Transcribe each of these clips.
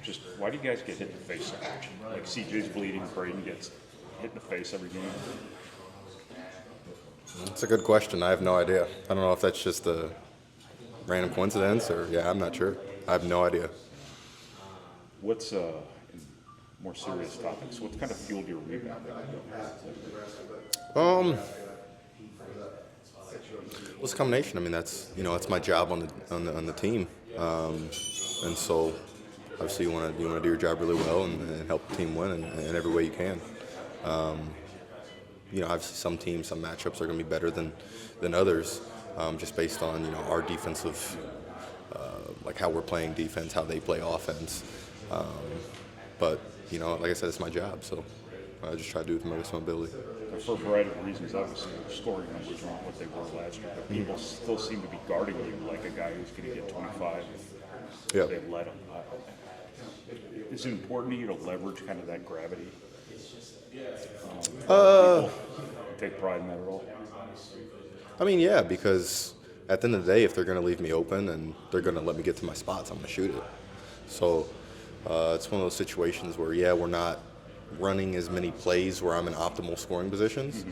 Just why do you guys get hit in the face so much? Like CJ's bleeding, Braden gets hit in the face every game. It's a good question. I have no idea. I don't know if that's just a random coincidence or, I'm not sure. I have no idea. What's more serious topics? What kind of fueled your rebounding? Well, it's a combination. I mean, that's my job on the team, and so obviously you want to do your job really well and help the team win in every way you can. Obviously some teams, some matchups are going to be better than others, just based on our defensive, like how we're playing defense, how they play offense. But like I said, it's my job, so I just try to do it to my best of my ability. For a variety of reasons, obviously, your scoring numbers aren't what they were last year, but people still seem to be guarding you like a guy who's going to get 25 if they let him. Is it important to you to leverage kind of that gravity? People take pride in that at all? I mean, yeah, because at the end of the day, if they're going to leave me open and they're going to let me get to my spots, I'm going to shoot it. So it's one of those situations where, we're not running as many plays where I'm in optimal scoring positions,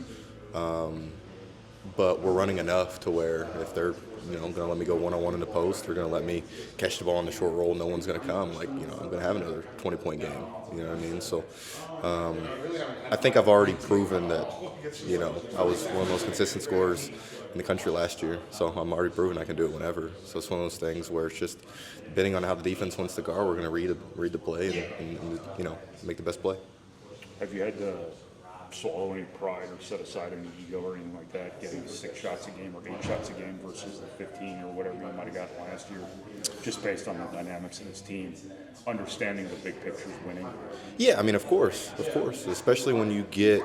but we're running enough to where if they're going to let me go one-on-one in the post, they're going to let me catch the ball in the short roll, no one's going to come. Like, I'm going to have another 20-point game. You know what I mean? So I think I've already proven that, I was one of the most consistent scorers in the country last year. So I'm already proven I can do it whenever. So it's one of those things where it's just depending on how the defense wants to guard, we're going to read the play and make the best play. Have you had to swallow any pride or set aside any ego or anything like that, getting 6 shots a game or 8 shots a game versus the 15 or whatever you might have gotten last year, just based on the dynamics of this team, understanding the big picture is winning? Yeah, I mean, of course, especially when you get,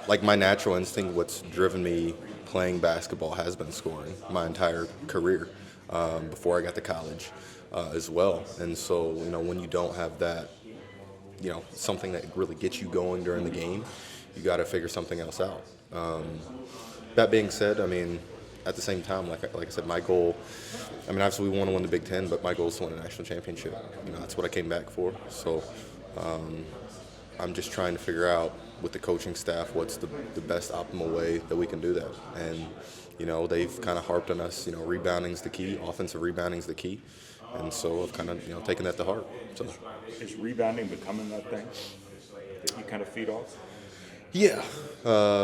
like my natural instinct, what's driven me playing basketball has been scoring my entire career, before I got to college as well. And so, when you don't have that, something that really gets you going during the game, you got to figure something else out. That being said, I mean, at the same time, like I said, my goal, I mean, obviously we want to win the Big Ten, but my goal is to win a national championship. That's what I came back for. So I'm just trying to figure out with the coaching staff what's the best optimal way that we can do that. And, they've kind of harped on us, rebounding's the key, offensive rebounding's the key. And so I've kind of, taken that to heart. So. Is rebounding becoming that thing that you kind of feed off? Yeah,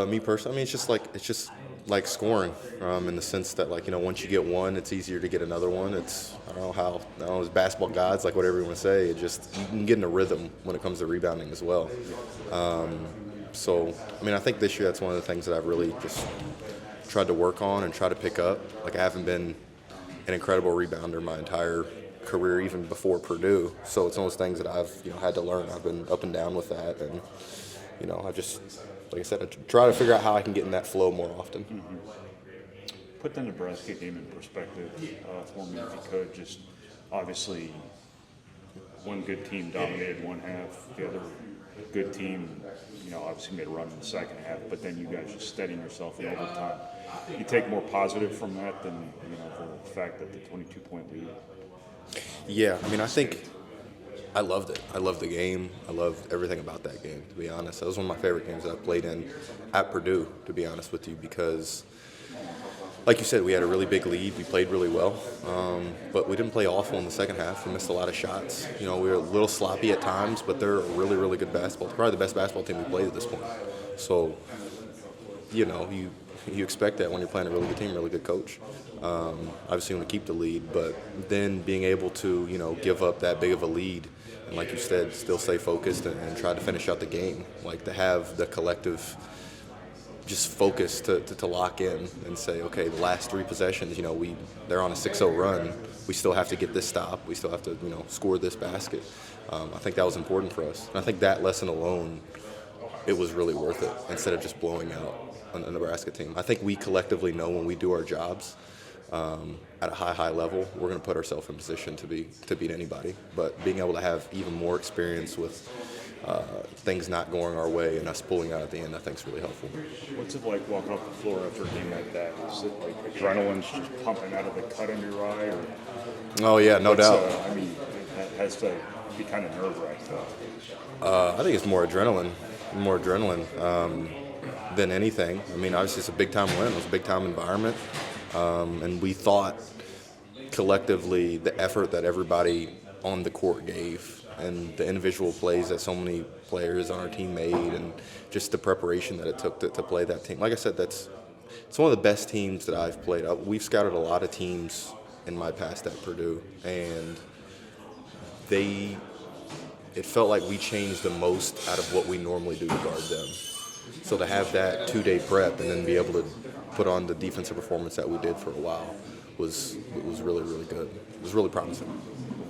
me personally, I mean, it's just like scoring, in the sense that, like, once you get one, it's easier to get another one. It's, I don't know, as basketball gods, like whatever you want to say, you can get in a rhythm when it comes to rebounding as well. So, I mean, I think this year that's one of the things that I've really just tried to work on and try to pick up. Like, I haven't been an incredible rebounder my entire career, even before Purdue. So it's one of those things that I've had to learn. I've been up and down with that, and I just, like I said, I try to figure out how I can get in that flow more often. Mm-hmm. Put the Nebraska game in perspective for me, if you could. Just obviously, one good team dominated one half. The other good team, obviously made a run in the second half. But then you guys just steadying yourself in overtime. You take more positive from that than the fact that the 22-point lead. Yeah, I mean, I think I loved it. I loved the game. I loved everything about that game, to be honest. That was one of my favorite games that I played in at Purdue, to be honest with you, because, like you said, we had a really big lead. We played really well, but we didn't play awful in the second half. We missed a lot of shots. We were a little sloppy at times, but they're a really, really good basketball. Probably the best basketball team we played at this point. So, you expect that when you're playing a really good team, really good coach. Obviously, you want to keep the lead, but then being able to, give up that big of a lead, and like you said, still stay focused and try to finish out the game. Like, to have the collective just focus to lock in and say, okay, the last 3 possessions, they're on a 6-0 run. We still have to get this stop. We still have to, score this basket. I think that was important for us. And I think that lesson alone, it was really worth it, instead of just blowing out a Nebraska team. I think we collectively know when we do our jobs at a high level, we're going to put ourselves in position to beat anybody. But being able to have even more experience with things not going our way and us pulling out at the end, I think is really helpful. What's it like walking off the floor after a game like that? Is it like adrenaline's just pumping out of the cut under your eye? Or oh yeah, no doubt. I mean, has to be kind of nerve-wracking? I think it's more adrenaline than anything. I mean, obviously it's a big-time win. It was a big-time environment. And we thought collectively the effort that everybody on the court gave and the individual plays that so many players on our team made and just the preparation that it took to play that team. Like I said, it's one of the best teams that I've played. We've scouted a lot of teams in my past at Purdue, and it felt like we changed the most out of what we normally do to guard them. So to have that 2-day prep and then be able to put on the defensive performance that we did for a while was really, really good. It was really promising.